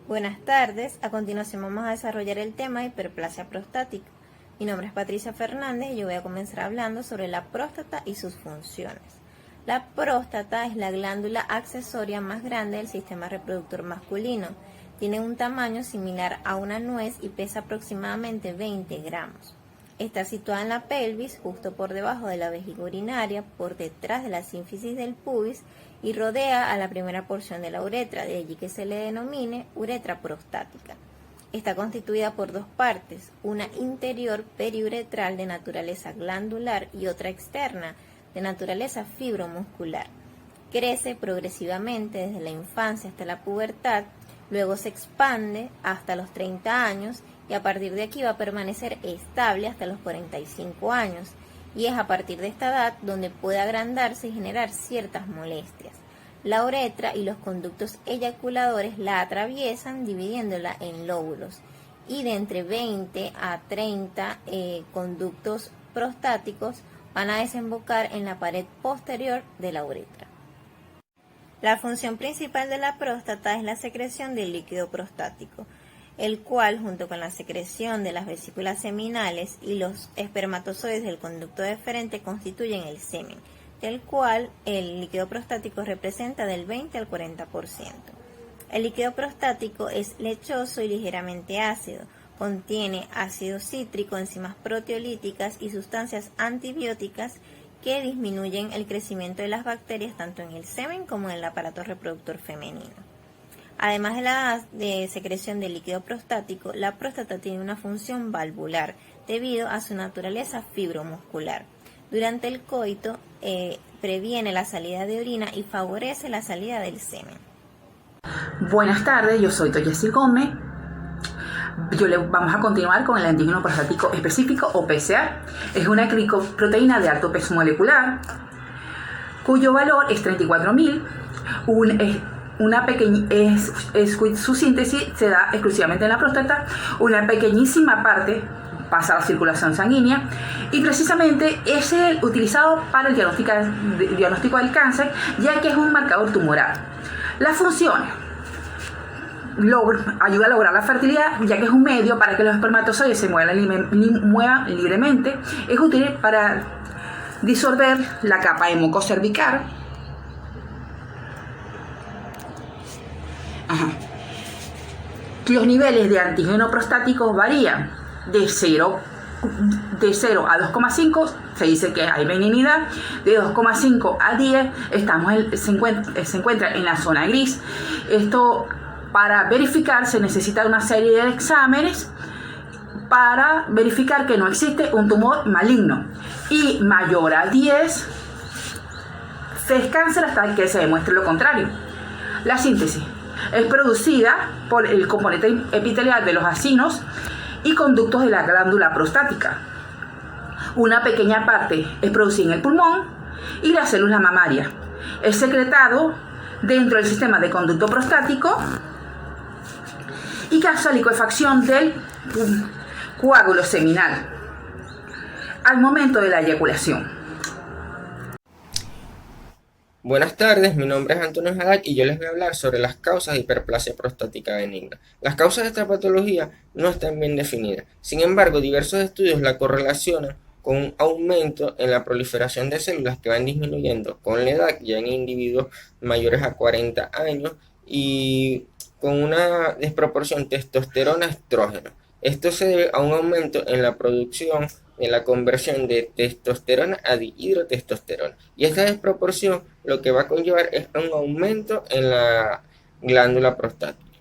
Buenas tardes, a continuación vamos a desarrollar el tema de hiperplasia prostática. Mi nombre es Patricia Fernández y yo voy a comenzar hablando sobre la próstata y sus funciones. La próstata es la glándula accesoria más grande del sistema reproductor masculino. Tiene un tamaño similar a una nuez y pesa aproximadamente 20 gramos. Está situada en la pelvis, justo por debajo de la vejiga urinaria, por detrás de la sínfisis del pubis y rodea a la primera porción de la uretra, de allí que se le denomine uretra prostática. Está constituida por dos partes, una interior periuretral de naturaleza glandular y otra externa de naturaleza fibromuscular. Crece progresivamente desde la infancia hasta la pubertad, luego se expande hasta los 30 años y a partir de aquí va a permanecer estable hasta los 45 años. Y es a partir de esta edad donde puede agrandarse y generar ciertas molestias. La uretra y los conductos eyaculadores la atraviesan dividiéndola en lóbulos y de entre 20 a 30 conductos prostáticos van a desembocar en la pared posterior de la uretra. La función principal de la próstata es la secreción del líquido prostático, el cual, junto con la secreción de las vesículas seminales y los espermatozoides del conducto deferente, constituyen el semen, del cual el líquido prostático representa del 20 al 40%. El líquido prostático es lechoso y ligeramente ácido, contiene ácido cítrico, enzimas proteolíticas y sustancias antibióticas que disminuyen el crecimiento de las bacterias tanto en el semen como en el aparato reproductor femenino. Además de la secreción del líquido prostático, la próstata tiene una función valvular debido a su naturaleza fibromuscular. Durante el coito previene la salida de orina y favorece la salida del semen. Buenas tardes, yo soy Toyesi Gómez. Vamos a continuar con el antígeno prostático específico o PSA. Es una glicoproteína de alto peso molecular cuyo valor es 34.000. Su síntesis se da exclusivamente en la próstata, una pequeñísima parte pasa a la circulación sanguínea y precisamente es el utilizado para el diagnóstico del cáncer, ya que es un marcador tumoral. Las funciones: ayuda a lograr la fertilidad, ya que es un medio para que los espermatozoides se muevan libremente. Es útil para disolver la capa de moco cervical. Los niveles de antígeno prostático varían de 0 a 2,5, se dice que hay benignidad. De 2,5 a 10 se encuentra en la zona gris. Esto, para verificar, se necesita una serie de exámenes para verificar que no existe un tumor maligno. Y mayor a 10 se es cáncer hasta que se demuestre lo contrario. La síntesis es producida por el componente epitelial de los acinos y conductos de la glándula prostática. Una pequeña parte es producida en el pulmón y las células mamarias. Es secretado dentro del sistema de conducto prostático y causa licuefacción del coágulo seminal al momento de la eyaculación. Buenas tardes, mi nombre es Antonio Haddad y yo les voy a hablar sobre las causas de hiperplasia prostática benigna. Las causas de esta patología no están bien definidas. Sin embargo, diversos estudios la correlacionan con un aumento en la proliferación de células que van disminuyendo con la edad, ya en individuos mayores a 40 años, y con una desproporción testosterona-estrógeno. Esto se debe a un aumento en la producción, en la conversión de testosterona a dihidrotestosterona. Y esta desproporción lo que va a conllevar es un aumento en la glándula prostática.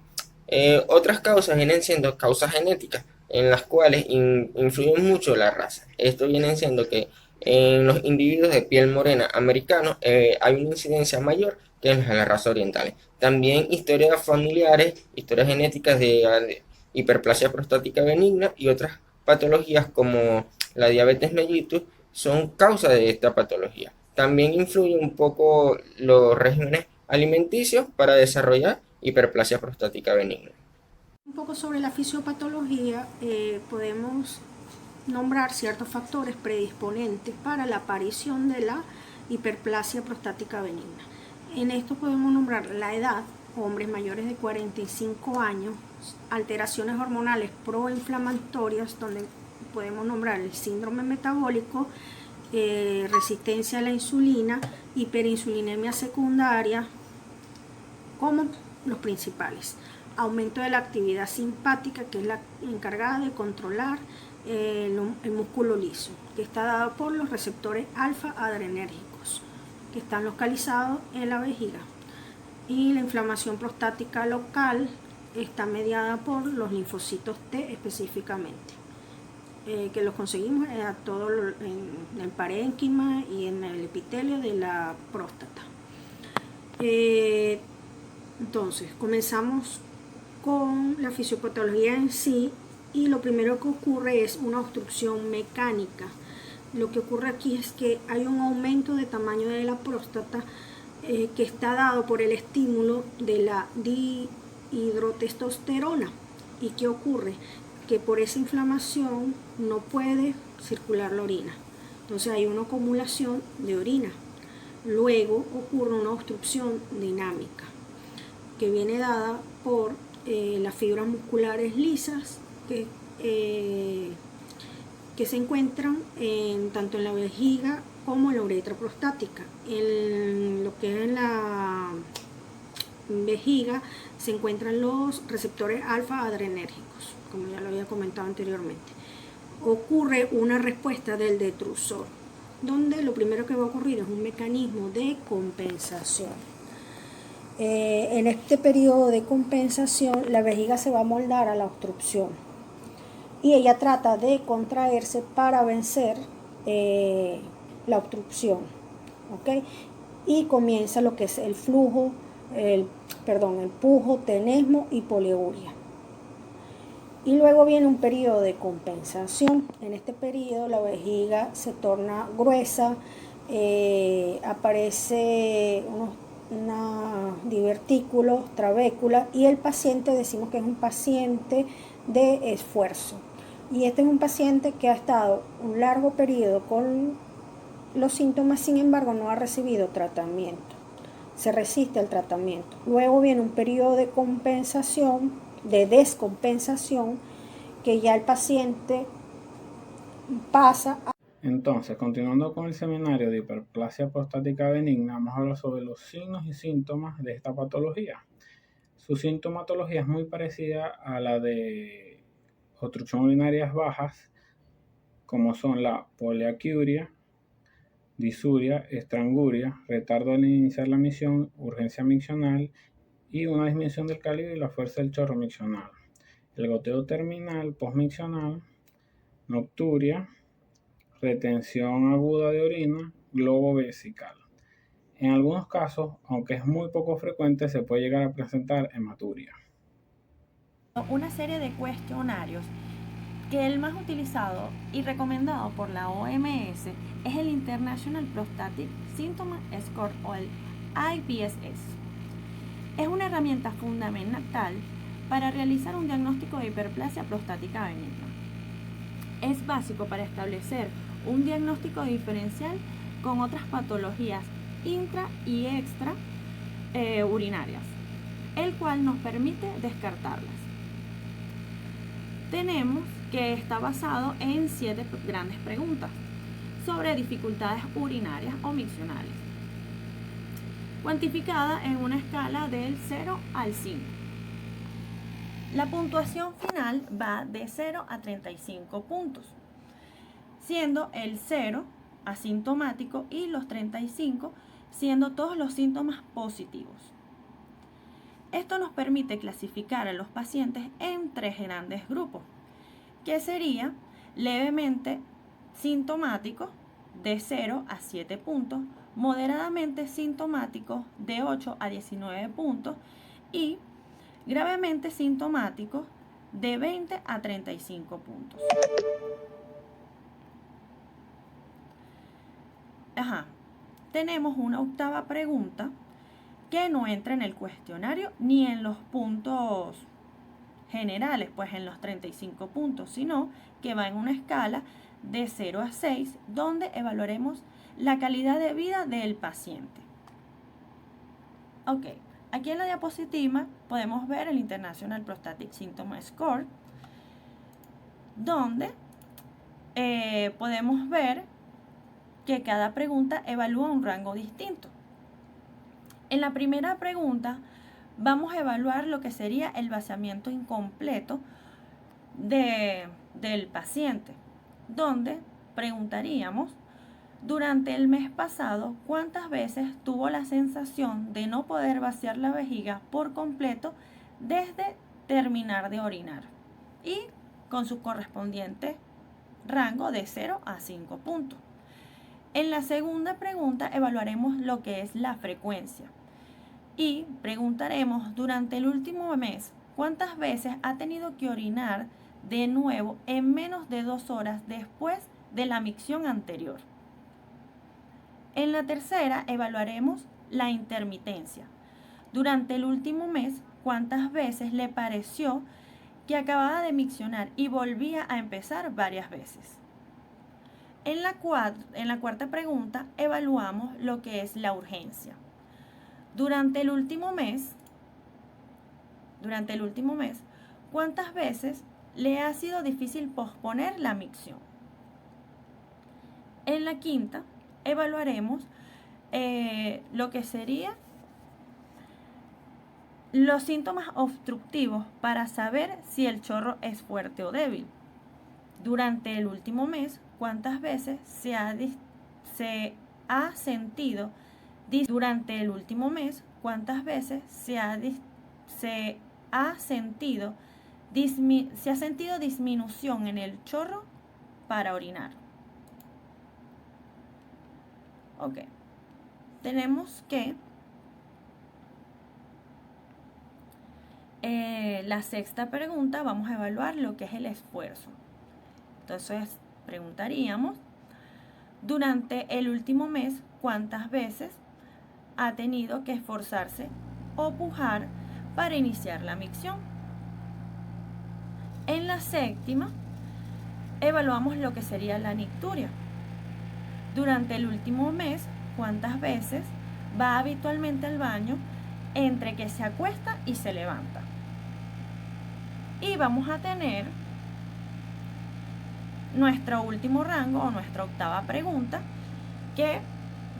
Otras causas vienen siendo causas genéticas, en las cuales influyen mucho la raza. Esto viene siendo que en los individuos de piel morena americanos hay una incidencia mayor que en la raza oriental. También historias familiares, historias genéticas de hiperplasia prostática benigna y otras patologías como la diabetes mellitus son causa de esta patología. También influyen un poco los regímenes alimenticios para desarrollar hiperplasia prostática benigna. Un poco sobre la fisiopatología, podemos nombrar ciertos factores predisponentes para la aparición de la hiperplasia prostática benigna. En esto podemos nombrar la edad hombres mayores de 45 años, alteraciones hormonales proinflamatorias, donde podemos nombrar el síndrome metabólico, resistencia a la insulina, hiperinsulinemia secundaria, como los principales. Aumento de la actividad simpática, que es la encargada de controlar el músculo liso, que está dado por los receptores alfa adrenérgicos, que están localizados en la vejiga. Y la inflamación prostática local está mediada por los linfocitos T específicamente, que los conseguimos en el parénquima y en el epitelio de la próstata. Entonces, comenzamos con la fisiopatología en sí, y lo primero que ocurre es una obstrucción mecánica. Lo que ocurre aquí es que hay un aumento de tamaño de la próstata que está dado por el estímulo de la dihidrotestosterona. ¿Y qué ocurre? Que por esa inflamación no puede circular la orina. Entonces hay una acumulación de orina. Luego ocurre una obstrucción dinámica que viene dada por las fibras musculares lisas que se encuentran tanto en la vejiga como en la uretra prostática. En lo que es en la vejiga se encuentran los receptores alfa adrenérgicos, como ya lo había comentado anteriormente. Ocurre una respuesta del detrusor, donde lo primero que va a ocurrir es un mecanismo de compensación. En este periodo de compensación, la vejiga se va a moldar a la obstrucción y ella trata de contraerse para vencer la obstrucción, ¿ok? Y comienza lo que es el flujo, el pujo, tenesmo y poliuria. Y luego viene un periodo de compensación. En este periodo la vejiga se torna gruesa, aparece unos divertículos, trabéculas, y el paciente decimos que es un paciente de esfuerzo. Y este es un paciente que ha estado un largo periodo con los síntomas, sin embargo no ha recibido tratamiento, se resiste al tratamiento. Luego viene un periodo de compensación, de descompensación, que ya el paciente pasa a... Entonces, continuando con el seminario de hiperplasia prostática benigna, vamos a hablar sobre los signos y síntomas de esta patología. Su sintomatología es muy parecida a la de obstrucción urinarias bajas, como son la poliaquiuria, disuria, estranguria, retardo al iniciar la micción, urgencia miccional y una disminución del calibre y la fuerza del chorro miccional. El goteo terminal postmiccional, nocturia, retención aguda de orina, globo vesical. En algunos casos, aunque es muy poco frecuente, se puede llegar a presentar hematuria. Una serie de cuestionarios que el más utilizado y recomendado por la OMS es el International Prostatic Symptom Score, o el IPSS. Es una herramienta fundamental para realizar un diagnóstico de hiperplasia prostática benigna. Es básico para establecer un diagnóstico diferencial con otras patologías intra y extra urinarias, el cual nos permite descartarlas. Tenemos que está basado en 7 grandes preguntas sobre dificultades urinarias o miccionales, cuantificada en una escala del 0 al 5. La puntuación final va de 0 a 35 puntos, siendo el 0 asintomático y los 35 siendo todos los síntomas positivos. Esto nos permite clasificar a los pacientes en 3 grandes grupos, que sería levemente sintomático de 0 a 7 puntos, moderadamente sintomático de 8 a 19 puntos y gravemente sintomático de 20 a 35 puntos. Tenemos una octava pregunta que no entra en el cuestionario ni en los puntos generales, pues en los 35 puntos, sino que va en una escala de 0 a 6, donde evaluaremos la calidad de vida del paciente. Ok, Aquí en la diapositiva podemos ver el International Prostatic Symptom Score, donde podemos ver que cada pregunta evalúa un rango distinto. En la primera pregunta vamos a evaluar lo que sería el vaciamiento incompleto del paciente, donde preguntaríamos: durante el mes pasado, ¿cuántas veces tuvo la sensación de no poder vaciar la vejiga por completo desde terminar de orinar? Y con su correspondiente rango de 0 a 5 puntos. En la segunda pregunta evaluaremos lo que es la frecuencia y preguntaremos: durante el último mes, ¿cuántas veces ha tenido que orinar de nuevo en menos de 2 horas después de la micción anterior? En la tercera evaluaremos la intermitencia. Durante el último mes, ¿cuántas veces le pareció que acababa de miccionar y volvía a empezar varias veces? En la cuarta pregunta evaluamos lo que es la urgencia. Durante el último mes, ¿cuántas veces le ha sido difícil posponer la micción? En la quinta evaluaremos lo que sería los síntomas obstructivos para saber si el chorro es fuerte o débil. Durante el último mes, ¿cuántas veces se ha sentido disminución en el chorro para orinar? Ok, tenemos que la sexta pregunta vamos a evaluar lo que es el esfuerzo. Entonces preguntaríamos: durante el último mes, ¿cuántas veces ha tenido que esforzarse o pujar para iniciar la micción? En la séptima evaluamos lo que sería la nicturia. Durante el último mes, ¿cuántas veces va habitualmente al baño entre que se acuesta y se levanta? Y vamos a tener nuestro último rango o nuestra octava pregunta, que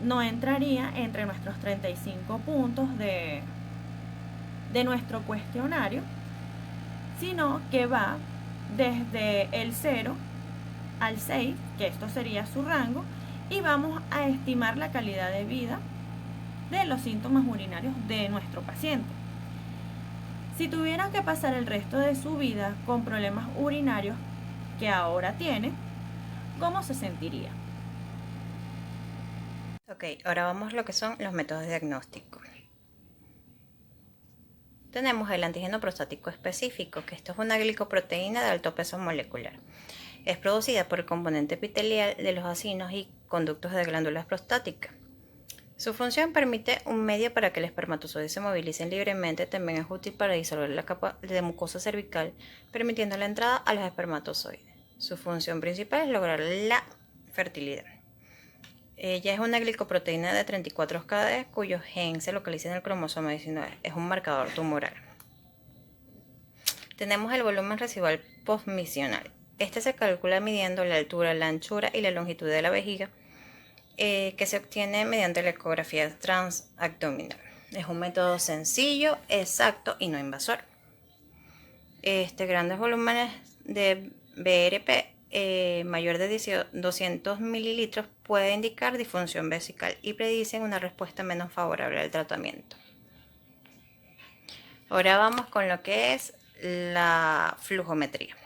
no entraría entre nuestros 35 puntos de nuestro cuestionario, sino que va desde el 0 al 6, que esto sería su rango, y vamos a estimar la calidad de vida de los síntomas urinarios de nuestro paciente. Si tuvieran que pasar el resto de su vida con problemas urinarios que ahora tiene, ¿cómo se sentiría? Ok, ahora vamos a lo que son los métodos de diagnóstico. Tenemos el antígeno prostático específico, que esto es una glicoproteína de alto peso molecular. Es producida por el componente epitelial de los acinos y conductos de glándulas prostáticas. Su función permite un medio para que el espermatozoide se movilicen libremente. También es útil para disolver la capa de mucosa cervical, permitiendo la entrada a los espermatozoides. Su función principal es lograr la fertilidad. Ella es una glicoproteína de 34 cadenas cuyo gen se localiza en el cromosoma 19. Es un marcador tumoral. Tenemos el volumen residual postmisional. Este se calcula midiendo la altura, la anchura y la longitud de la vejiga, que se obtiene mediante la ecografía transabdominal. Es un método sencillo, exacto y no invasor. Grandes volúmenes de BRP mayor de 200 mililitros puede indicar disfunción vesical y predicen una respuesta menos favorable al tratamiento. Ahora vamos con lo que es la flujometría.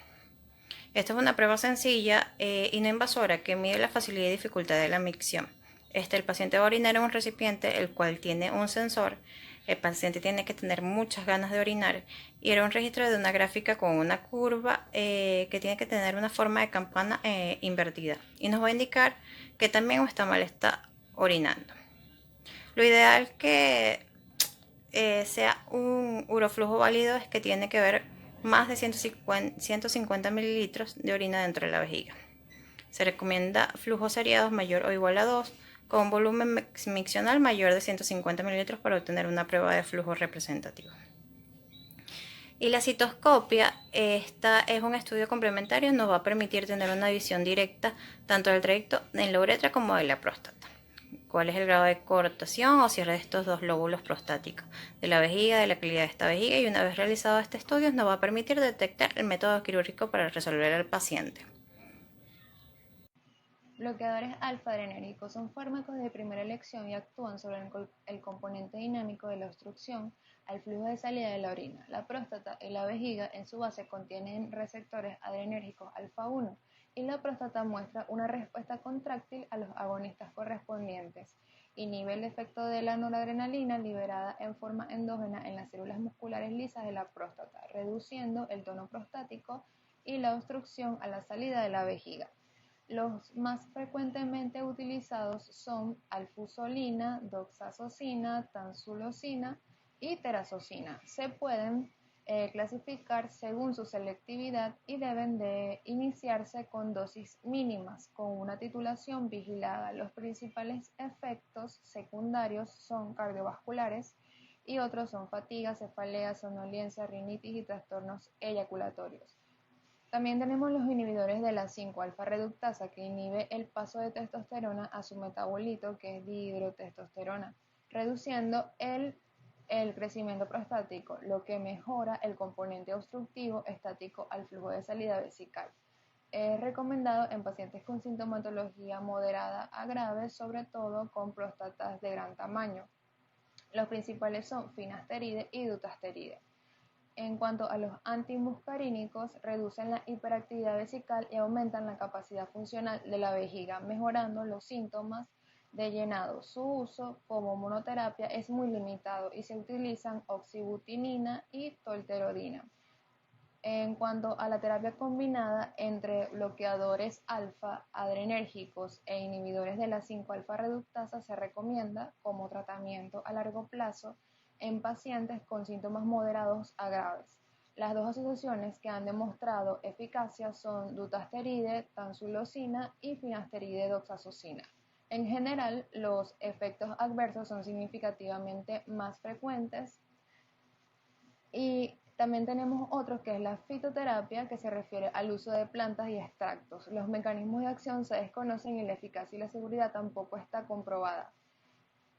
Esta es una prueba sencilla y no invasora que mide la facilidad y dificultad de la micción. El paciente va a orinar en un recipiente el cual tiene un sensor. El paciente tiene que tener muchas ganas de orinar y era un registro de una gráfica con una curva que tiene que tener una forma de campana invertida y nos va a indicar que también está mal está orinando. Lo ideal que sea un uroflujo válido es que tiene que ver más de 150 mililitros de orina dentro de la vejiga. Se recomienda flujos seriados mayor o igual a 2, con volumen miccional mayor de 150 mililitros para obtener una prueba de flujo representativo. Y la citoscopia, esta es un estudio complementario, nos va a permitir tener una visión directa tanto del trayecto en la uretra como de la próstata. ¿Cuál es el grado de cortación o cierre de estos dos lóbulos prostáticos de la vejiga, de la calidad de esta vejiga? Y una vez realizado este estudio nos va a permitir detectar el método quirúrgico para resolver al paciente. Bloqueadores alfa-adrenérgicos son fármacos de primera elección y actúan sobre el componente dinámico de la obstrucción al flujo de salida de la orina. La próstata y la vejiga en su base contienen receptores adrenérgicos alfa-1 y la próstata muestra una respuesta contráctil a los agonistas correspondientes. Inhibe el efecto de la noradrenalina liberada en forma endógena en las células musculares lisas de la próstata, reduciendo el tono prostático y la obstrucción a la salida de la vejiga. Los más frecuentemente utilizados son alfusolina, doxazosina, tansulosina y terazosina. Se pueden clasificar según su selectividad y deben de iniciarse con dosis mínimas, con una titulación vigilada. Los principales efectos secundarios son cardiovasculares y otros son fatiga, cefalea, somnolencia, rinitis y trastornos eyaculatorios. También tenemos los inhibidores de la 5-alfa reductasa, que inhibe el paso de testosterona a su metabolito, que es dihidrotestosterona, reduciendo el crecimiento prostático, lo que mejora el componente obstructivo estático al flujo de salida vesical. Es recomendado en pacientes con sintomatología moderada a grave, sobre todo con próstatas de gran tamaño. Los principales son finasteride y dutasteride. En cuanto a los antimuscarínicos, reducen la hiperactividad vesical y aumentan la capacidad funcional de la vejiga, mejorando los síntomas de llenado. Su uso como monoterapia es muy limitado y se utilizan oxibutinina y tolterodina. En cuanto a la terapia combinada entre bloqueadores alfa adrenérgicos e inhibidores de la 5-alfa reductasa, se recomienda como tratamiento a largo plazo en pacientes con síntomas moderados a graves. Las dos asociaciones que han demostrado eficacia son dutasteride, tansulosina y finasteride, doxazosina. En general, los efectos adversos son significativamente más frecuentes y también tenemos otros, que es la fitoterapia, que se refiere al uso de plantas y extractos. Los mecanismos de acción se desconocen y la eficacia y la seguridad tampoco está comprobada.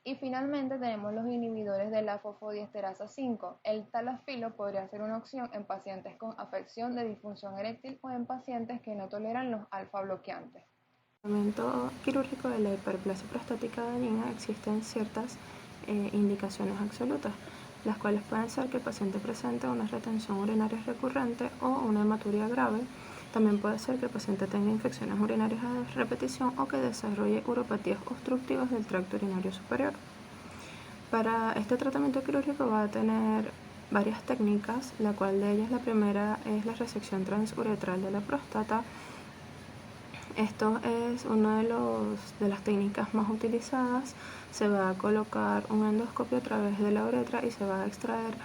Y finalmente tenemos los inhibidores de la fosfodiesterasa 5. El talafilo podría ser una opción en pacientes con afección de disfunción eréctil o en pacientes que no toleran los alfa bloqueantes. En el tratamiento quirúrgico de la hiperplasia prostática benigna existen ciertas indicaciones absolutas, las cuales pueden ser que el paciente presente una retención urinaria recurrente o una hematuria grave. También puede ser que el paciente tenga infecciones urinarias a repetición o que desarrolle uropatías obstructivas del tracto urinario superior. Para este tratamiento quirúrgico va a tener varias técnicas, la cual de ellas la primera es la resección transuretral de la próstata. Esto es una de las técnicas más utilizadas. Se va a colocar un endoscopio a través de la uretra y se va a extraer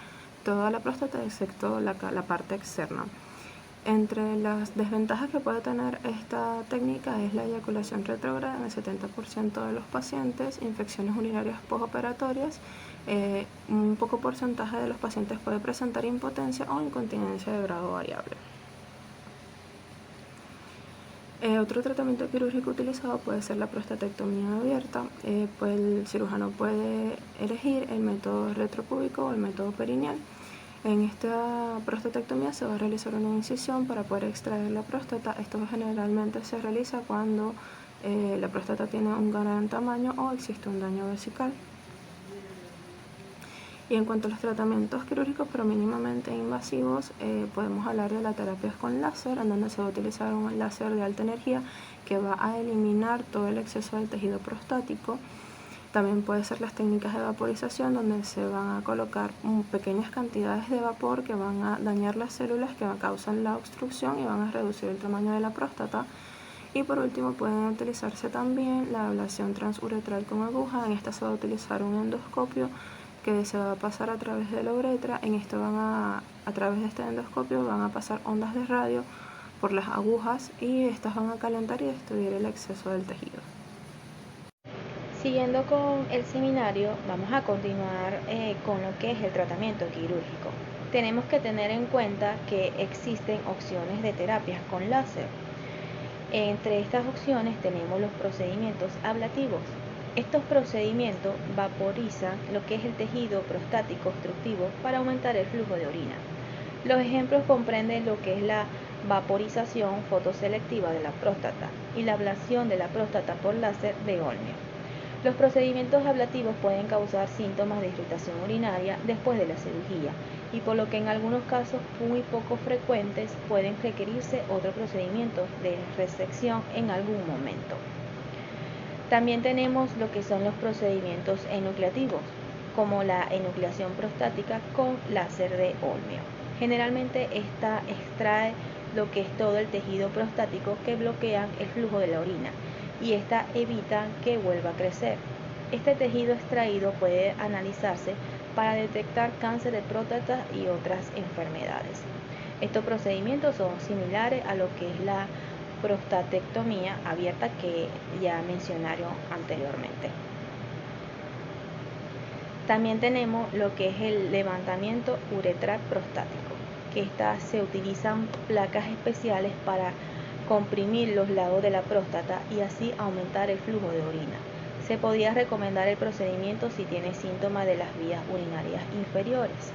toda la próstata excepto la parte externa. Entre las desventajas que puede tener esta técnica es la eyaculación retrógrada en el 70% de los pacientes, infecciones urinarias postoperatorias, un poco porcentaje de los pacientes puede presentar impotencia o incontinencia de grado variable. Otro tratamiento quirúrgico utilizado puede ser la prostatectomía abierta. El cirujano puede elegir el método retropúbico o el método perineal. En esta prostatectomía se va a realizar una incisión para poder extraer la próstata. Esto generalmente se realiza cuando la próstata tiene un gran tamaño o existe un daño vesical. Y en cuanto a los tratamientos quirúrgicos pero mínimamente invasivos, podemos hablar de la terapia con láser, en donde se va a utilizar un láser de alta energía que va a eliminar todo el exceso del tejido prostático. También puede ser las técnicas de vaporización, donde se van a colocar pequeñas cantidades de vapor que van a dañar las células que causan la obstrucción y van a reducir el tamaño de la próstata. Y por último pueden utilizarse también la ablación transuretral con aguja. En esta se va a utilizar un endoscopio que se va a pasar a través de la uretra. En esto a través de este endoscopio van a pasar ondas de radio por las agujas y estas van a calentar y destruir el exceso del tejido. Siguiendo con el seminario, vamos a continuar con lo que es el tratamiento quirúrgico. Tenemos que tener en cuenta que existen opciones de terapias con láser. Entre estas opciones tenemos los procedimientos ablativos. Estos procedimientos vaporizan lo que es el tejido prostático obstructivo para aumentar el flujo de orina. Los ejemplos comprenden lo que es la vaporización fotoselectiva de la próstata y la ablación de la próstata por láser de Olmio. Los procedimientos ablativos pueden causar síntomas de irritación urinaria después de la cirugía y por lo que en algunos casos muy poco frecuentes pueden requerirse otro procedimiento de resección en algún momento. También tenemos lo que son los procedimientos enucleativos, como la enucleación prostática con láser de Olmio. Generalmente esta extrae lo que es todo el tejido prostático que bloquean el flujo de la orina y esta evita que vuelva a crecer. Este tejido extraído puede analizarse para detectar cáncer de próstata y otras enfermedades. Estos procedimientos son similares a lo que es la prostatectomía abierta que ya mencionaron anteriormente. También tenemos lo que es el levantamiento uretral prostático, que se utilizan placas especiales para comprimir los lados de la próstata y así aumentar el flujo de orina. Se podría recomendar el procedimiento si tiene síntomas de las vías urinarias inferiores.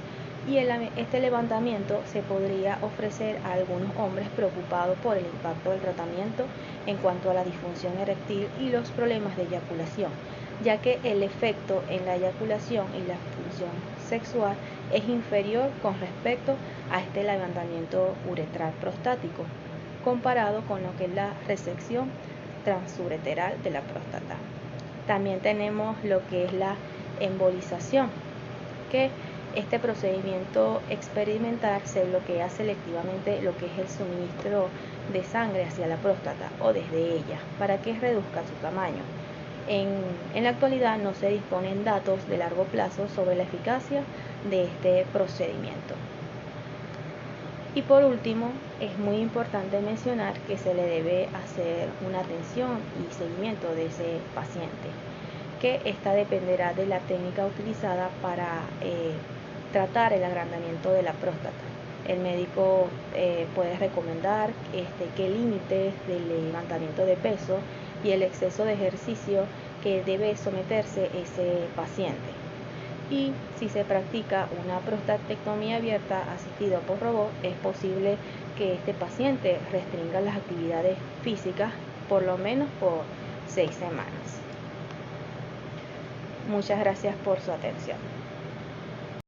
Y este levantamiento se podría ofrecer a algunos hombres preocupados por el impacto del tratamiento en cuanto a la disfunción eréctil y los problemas de eyaculación, ya que el efecto en la eyaculación y la función sexual es inferior con respecto a este levantamiento uretral prostático, comparado con lo que es la resección transureteral de la próstata. También tenemos lo que es la embolización, que este procedimiento experimental se bloquea selectivamente lo que es el suministro de sangre hacia la próstata o desde ella para que reduzca su tamaño. En la actualidad no se disponen datos de largo plazo sobre la eficacia de este procedimiento. Y por último, es muy importante mencionar que se le debe hacer una atención y seguimiento de ese paciente, que esta dependerá de la técnica utilizada para tratar el agrandamiento de la próstata. El médico puede recomendar qué límites del levantamiento de peso y el exceso de ejercicio que debe someterse ese paciente. Y si se practica una prostatectomía abierta asistida por robot, es posible que este paciente restringa las actividades físicas por lo menos por 6 semanas. Muchas gracias por su atención.